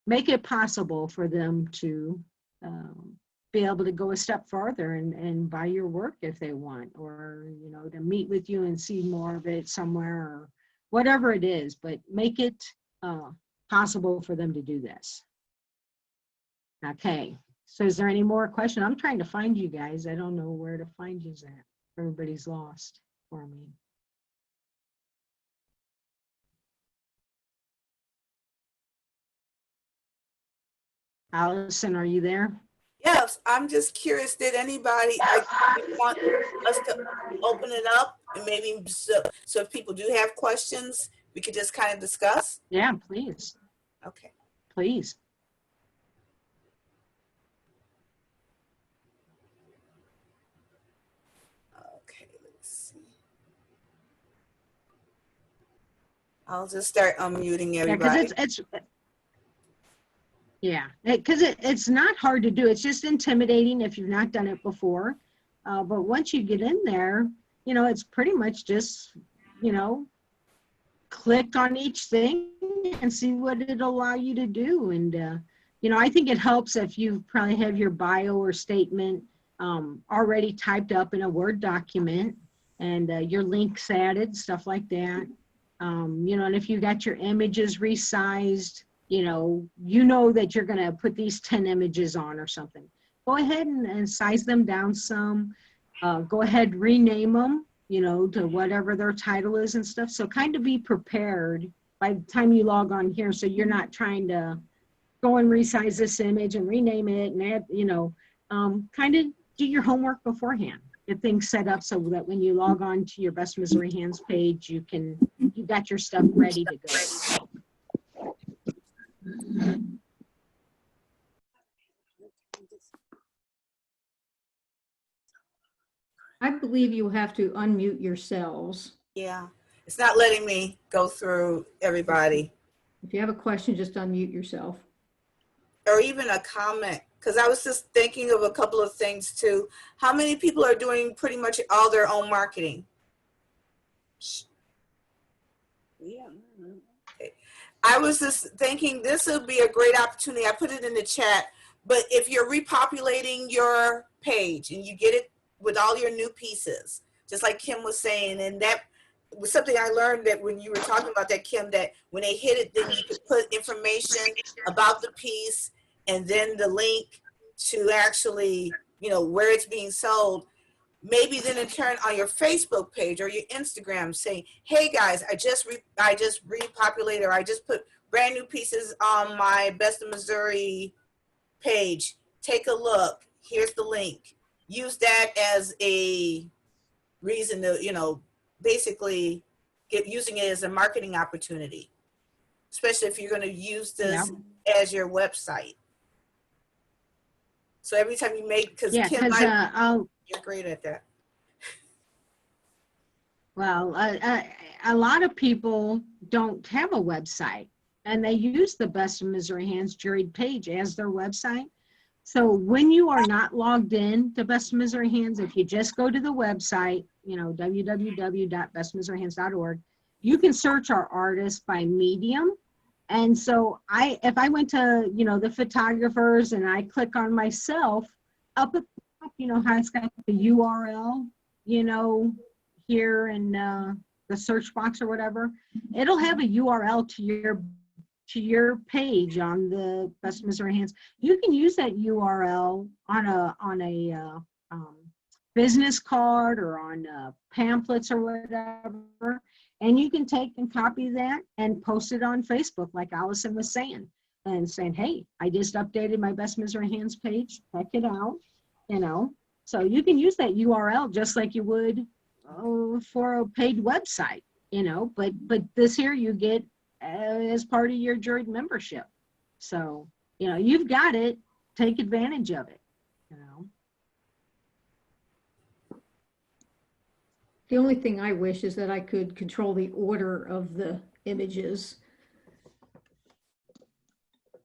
make it possible for them to be able to go a step farther and buy your work if they want, or, you know, to meet with you and see more of it somewhere, or whatever it is, but make it possible for them to do this. Okay, so is there any more question? I'm trying to find you guys. I don't know where to find you at. Everybody's lost for me. Allison, are you there? Yes, I'm just curious, did anybody want us to open it up, and maybe so if people do have questions, we could just kind of discuss? Yeah, please. Okay. Please. Okay, let's see. I'll just start unmuting Yeah, because everybody. it's not hard to do. It's just intimidating if you've not done it before. But once you get in there, you know, it's pretty much just, you know, click on each thing and see what it'll allow you to do. And, you know, I think it helps if you probably have your bio or statement already typed up in a Word document and your links added, stuff like that. You know, and if you got your images resized, you know that you're going to put these 10 images on or something. Go ahead and size them down some. Go ahead, rename them, you know, to whatever their title is and stuff. So kind of be prepared by the time you log on here, so you're not trying to go and resize this image and rename it and add, you know, kind of do your homework beforehand. Get things set up so that when you log on to your Best Missouri Hands page, you got your stuff ready to go. I believe you have to unmute yourselves. Yeah, it's not letting me go through everybody. If you have a question, just unmute yourself. Or even a comment, because I was just thinking of a couple of things too. How many people are doing pretty much all their own marketing? Yeah. Okay. I was just thinking this would be a great opportunity. I put it in the chat, but if you're repopulating your page and you get it with all your new pieces, just like Kim was saying, and that was something I learned, that when you were talking about that, Kim, that when they hit it, then you could put information about the piece and then the link to actually, you know, where it's being sold. Maybe then in turn on your Facebook page or your Instagram saying, hey guys, I just repopulated, or I just put brand new pieces on my Best of Missouri page. Take a look. Here's the link. Use that as a reason to, you know, basically using it as a marketing opportunity, especially if you're going to use this as your website. So every time you make, because Kim, you're great at that. Well, a lot of people don't have a website, and they use the Best of Missouri Hands Juried page as their website. So when you are not logged in to Best of Missouri Hands, if you just go to the website, you know, www.bestmissourihands.org, you can search our artists by medium. And so if I went to, you know, the photographers and I click on myself, up at the top, you know how it's got the URL, you know, here in the search box or whatever, it'll have a URL to your page on the Best of Missouri Hands. You can use that URL on a business card or on pamphlets or whatever, and you can take and copy that and post it on Facebook, like Allison was saying, and saying, hey, I just updated my Best Missouri Hands page, check it out, you know. So you can use that URL just like you would for a paid website, you know, but this here you get as part of your Juried membership. So, you know, you've got it, take advantage of it, you know. The only thing I wish is that I could control the order of the images.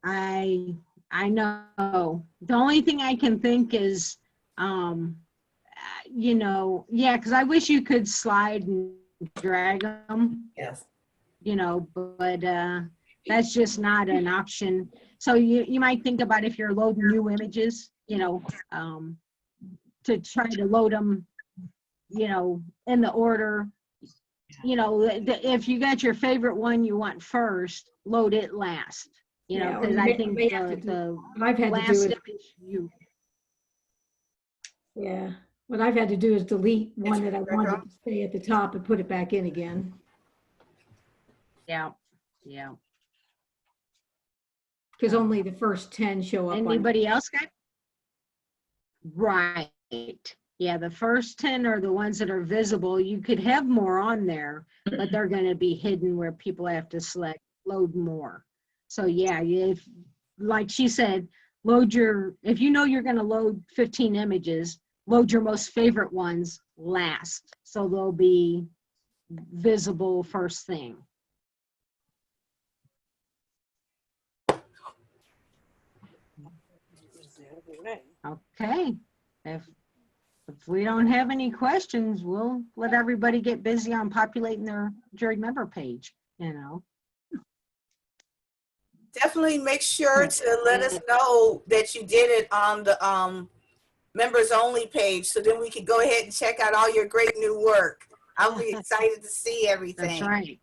I know. The only thing I can think is, you know, yeah, because I wish you could slide and drag them. Yes. You know, but that's just not an option. So you might think about, if you're loading new images, you know, to try to load them, you know, in the order, you know, if you got your favorite one you want first, load it last, you know, because I think what I've had to do is delete one that I wanted to stay at the top and put it back in again. Yeah, yeah. Because only the first 10 show up. Anybody else got? Right. Yeah, the first 10 are the ones that are visible. You could have more on there, but they're going to be hidden where people have to select load more. So yeah, if, like she said, if you know you're going to load 15 images, load your most favorite ones last, so they'll be visible first thing. Okay. If we don't have any questions, we'll let everybody get busy on populating their Juried member page, you know. Definitely make sure to let us know that you did it on the members only page, so then we can go ahead and check out all your great new work. I'll be excited to see everything. That's right.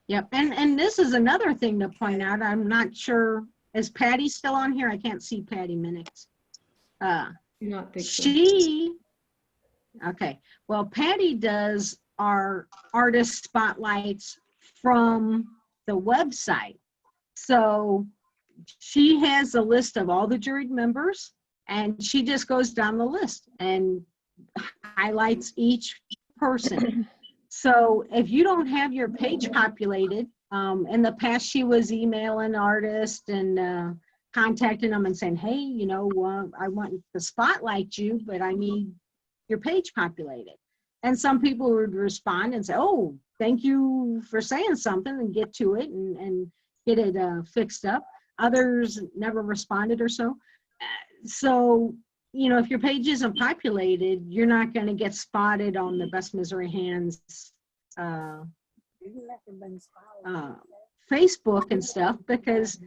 Yep, and this is another thing to point out. I'm not sure, is Patty still on here? I can't see Patty Minix. Do not think so. Okay, well, Patty does our artist spotlights from the website. So she has a list of all the juried members, and she just goes down the list and highlights each person. So if you don't have your page populated, in the past she was emailing artists and contacting them and saying, hey, you know, I want to spotlight you, but I need your page populated. And some people would respond and say, oh, thank you for saying something, and get to it and get it fixed up. Others never responded or so. So, you know, if your page isn't populated, you're not going to get spotted on the Best Missouri Hands Facebook and stuff, because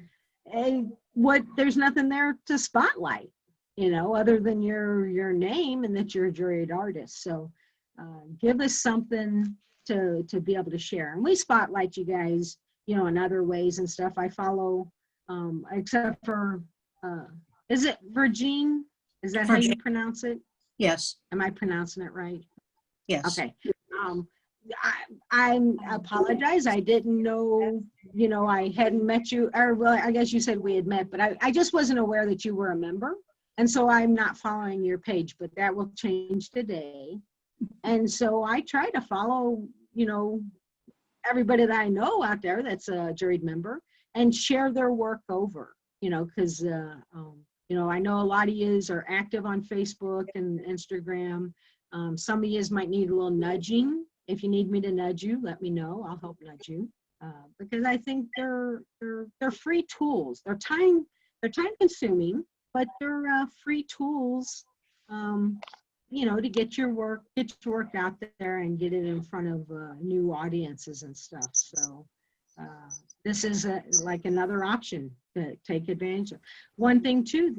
there's nothing there to spotlight, you know, other than your name and that you're a juried artist. So give us something to be able to share. And we spotlight you guys, you know, in other ways and stuff. I follow, except for, is it Virgin? Is that how you pronounce it? Yes. Am I pronouncing it right? Yes. Okay. I apologize. I didn't know, you know, I hadn't met you, or well, I guess you said we had met, but I just wasn't aware that you were a member. And so I'm not following your page, but that will change today. And so I try to follow, you know, everybody that I know out there that's a juried member and share their work over, you know, because, you know, I know a lot of yous are active on Facebook and Instagram. Some of yous might need a little nudging. If you need me to nudge you, let me know. I'll help nudge you, because I think they're free tools. They're time consuming, but they're free tools, you know, to get your work out there and get it in front of new audiences and stuff. So this is like another option to take advantage of. One thing too,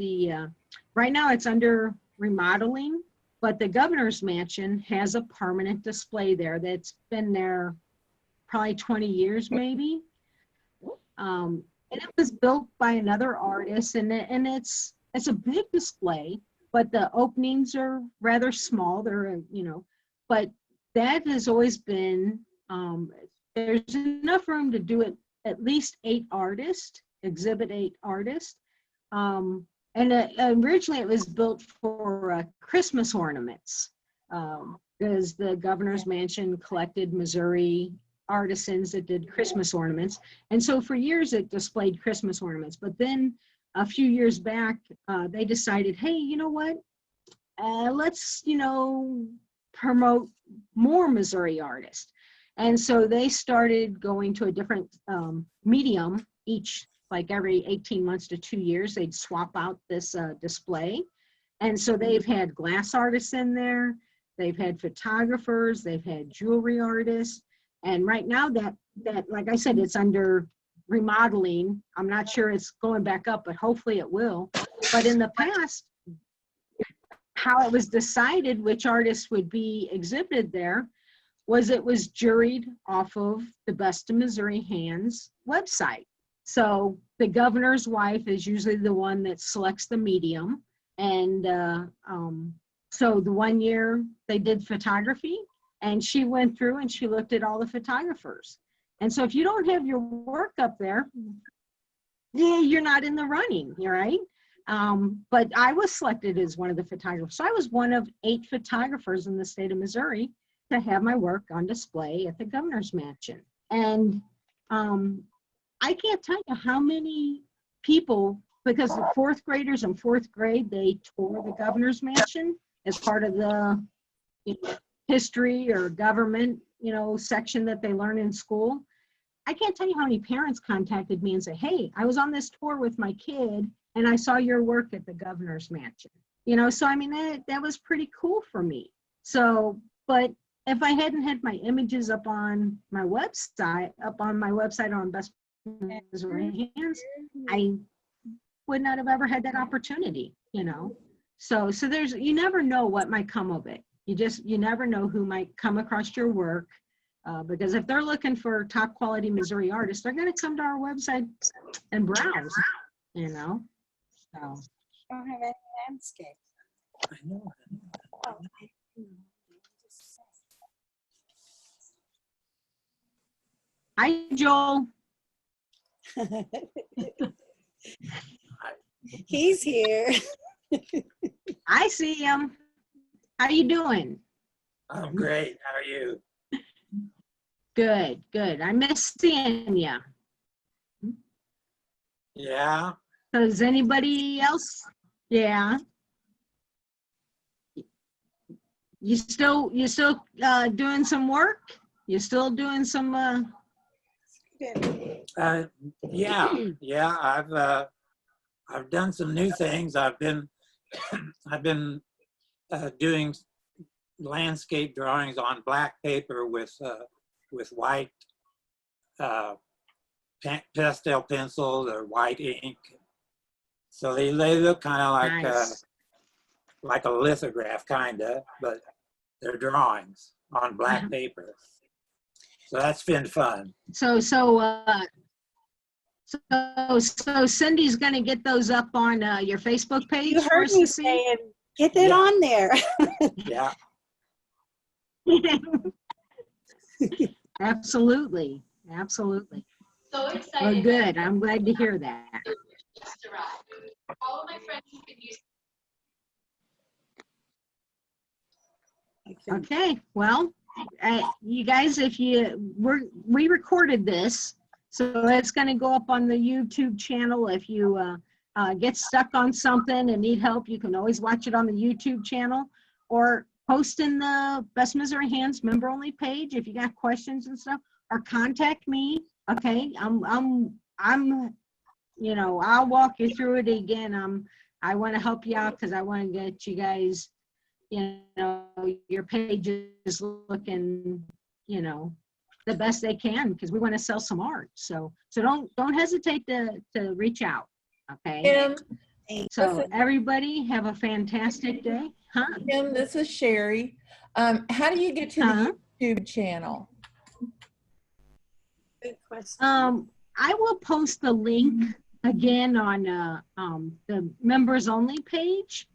right now it's under remodeling, but the governor's mansion has a permanent display there that's been there probably 20 years maybe. And it was built by another artist, and it's a big display, but the openings are rather small. They're, you know, but that has always been, there's enough room to do it, at least 8 artists, exhibit 8 artists. And originally it was built for Christmas ornaments, because the governor's mansion collected Missouri artisans that did Christmas ornaments. And so for years it displayed Christmas ornaments. But then a few years back, they decided, hey, you know what? Let's, you know, promote more Missouri artists. And so they started going to a different medium each, like every 18 months to 2 years, they'd swap out this display. And so they've had glass artists in there, they've had photographers, they've had jewelry artists. And right now that like I said, it's under remodeling. I'm not sure it's going back up, but hopefully it will. But in the past, how it was decided which artists would be exhibited there was it was juried off of the Best of Missouri Hands website. So the governor's wife is usually the one that selects the medium. And so the one year they did photography, and she went through and she looked at all the photographers. And so if you don't have your work up there, yeah, you're not in the running, right? But I was selected as one of the photographers. So I was one of 8 photographers in the state of Missouri to have my work on display at the governor's mansion. And I can't tell you how many people, because the 4th graders in 4th grade, they tour the governor's mansion as part of the, you know, history or government, you know, section that they learn in school. I can't tell you how many parents contacted me and say, hey, I was on this tour with my kid and I saw your work at the governor's mansion. You know, so I mean, that was pretty cool for me. So, but if I hadn't had my images up on my website on Best Missouri Hands, I would not have ever had that opportunity, you know. So there's, you never know what might come of it. You never know who might come across your work, because if they're looking for top quality Missouri artists, they're going to come to our website and browse, you know. So. Don't have any landscape. I know. Oh, Hi, Joel. He's here. I see him. How you doing? I'm great. How are you? Good, good. I miss seeing you. Yeah. Does anybody else? Yeah. You still doing some work? You still doing some Yeah. I've done some new things. I've been doing landscape drawings on black paper with white pastel pencils or white ink. So they look kind of like nice. like a lithograph, kind of, but they're drawings on black paper. So that's been fun. So Cindy's gonna get those up on your Facebook page You for heard us me to see. saying, get it Yeah. on there. Yeah. Absolutely, absolutely. So excited. Well, good. I'm glad to hear that. Just arrived. All of my friends have been using. Okay, well, you guys, we recorded this, so it's going to go up on the YouTube channel. If you get stuck on something and need help, you can always watch it on the YouTube channel, or post in the Best Missouri Hands member only page if you got questions and stuff, or contact me. Okay, I'm you know, I'll walk you through it again. I want to help you out because I want to get you guys, you know, your pages looking, you know, the best they can, because we want to sell some art. So don't hesitate to reach out. Okay. So everybody have a fantastic day. Huh? Kim, this is Sherry. How do you get to the YouTube channel? Good question. I will post the link again on the members only page.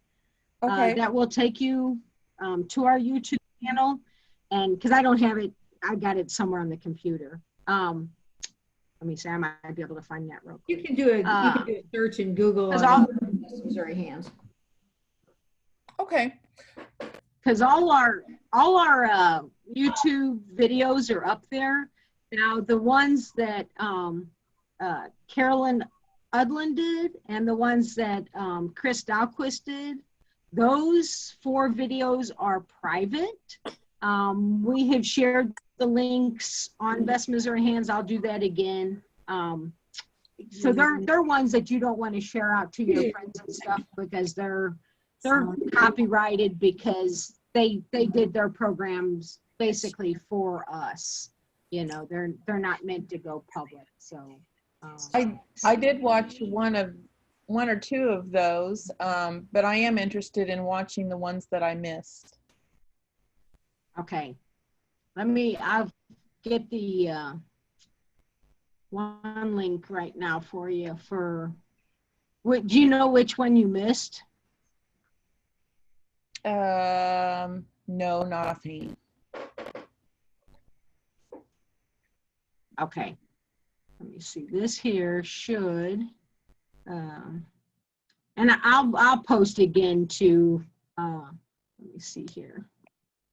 Okay. That will take you to our YouTube channel, and because I don't have it, I got it somewhere on the computer. Let me see, I might be able to find that real quick. You can do a search in Google on Best Missouri Hands. Okay. Because all our YouTube videos are up there. Now the ones that Carolyn Udland did and the ones that Chris Dahlquist did, those 4 videos are private. We have shared the links on Best Missouri Hands. I'll do that again. So they're ones that you don't want to share out to your friends and stuff, because they're copyrighted, because they did their programs basically for us. You know, they're not meant to go public. So I did watch one or two of those, but I am interested in watching the ones that I missed. okay, I'll get the one link right now for you. Do you know which one you missed? No, not offhand. Okay, let me see. This here should, and I'll post again to. Let me see here.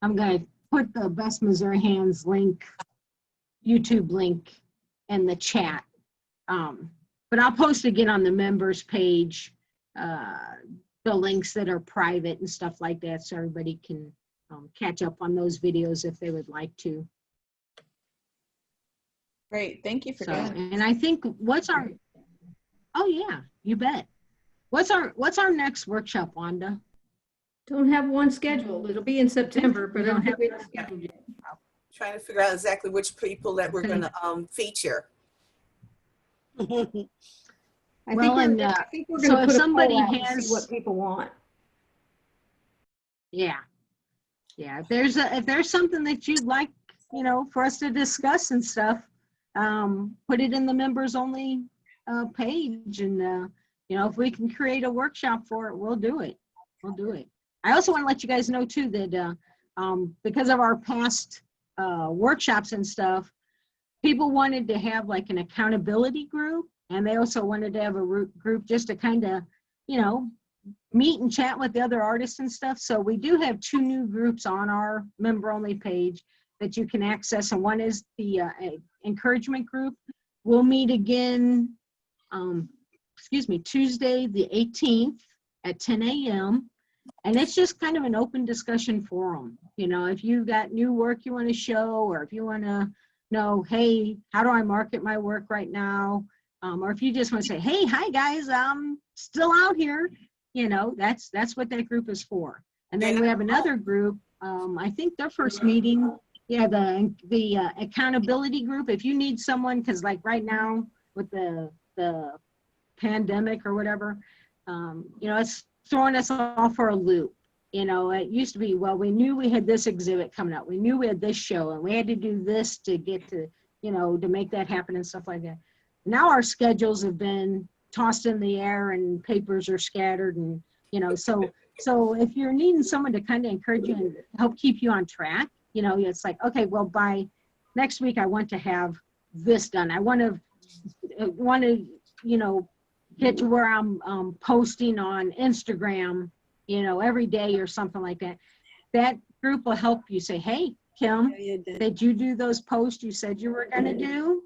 I'm gonna put the Best Missouri Hands link, YouTube link, in the chat. But I'll post again on the members page the links that are private and stuff like that, so everybody can catch up on those videos if they would like to. Great. Thank you for So, doing it. and I think oh yeah, you bet. What's our next workshop, Wanda? Don't have one scheduled. It'll be in September, but I don't have it scheduled yet. Trying to figure out exactly which people that we're Okay. gonna feature. I think Well, we're, and, I think we're so gonna if put a somebody poll out and has- see what people want. Yeah. Yeah. If there's something that you'd like, for us to discuss and stuff, put it in the members only page. And, if we can create a workshop for it, we'll do it. We'll do it. I also want to let you guys know too that because of our past workshops and stuff, people wanted to have like an accountability group. And they also wanted to have a group just to kind of, meet and chat with the other artists and stuff. So we do have 2 new groups on our member only page that you can access. And one is the encouragement group. We'll meet again, Tuesday, the 18th at 10 a.m. And it's just kind of an open discussion forum. If you've got new work you want to show, or if you want to know, hey, how do I market my work right now? Or if you just want to say, hey, hi guys, I'm still out here. That's what that group is for. And then we have another group. I think their first meeting, the accountability group. If you need someone, because like right now with the pandemic or whatever, it's throwing us all for a loop. It used to be, well, we knew we had this exhibit coming up. We knew we had this show, and we had to do this to get to, to make that happen and stuff like that. Now our schedules have been tossed in the air and papers are scattered, and so if you're needing someone to kind of encourage you and help keep you on track, it's like, okay, well, by next week I want to have this done. I want to get to where I'm posting on Instagram every day or something like that. That group will help you say, hey, Kim, did you do those posts you said you were going to do?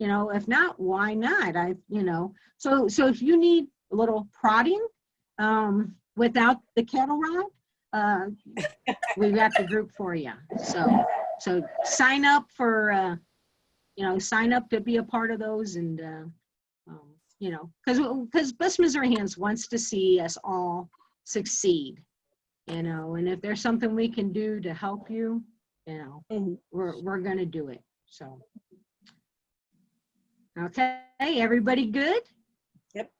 If not, why not? So if you need a little prodding without the kettle rod, we've got the group for you. So sign up for, sign up to be a part of those, and because Best Missouri Hands wants to see us all succeed, and if there's something we can do to help you, we're going to do it. So. Okay, everybody good? Yep.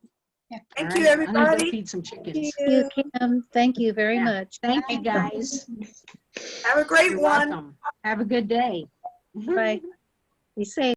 Thank All you, right, I'm gonna go everybody. feed some chickens. Thank you, Kim. Thank you very Yeah. much. Thank you, guys. Have a great You're one. welcome. Have a good day. Bye. Be safe.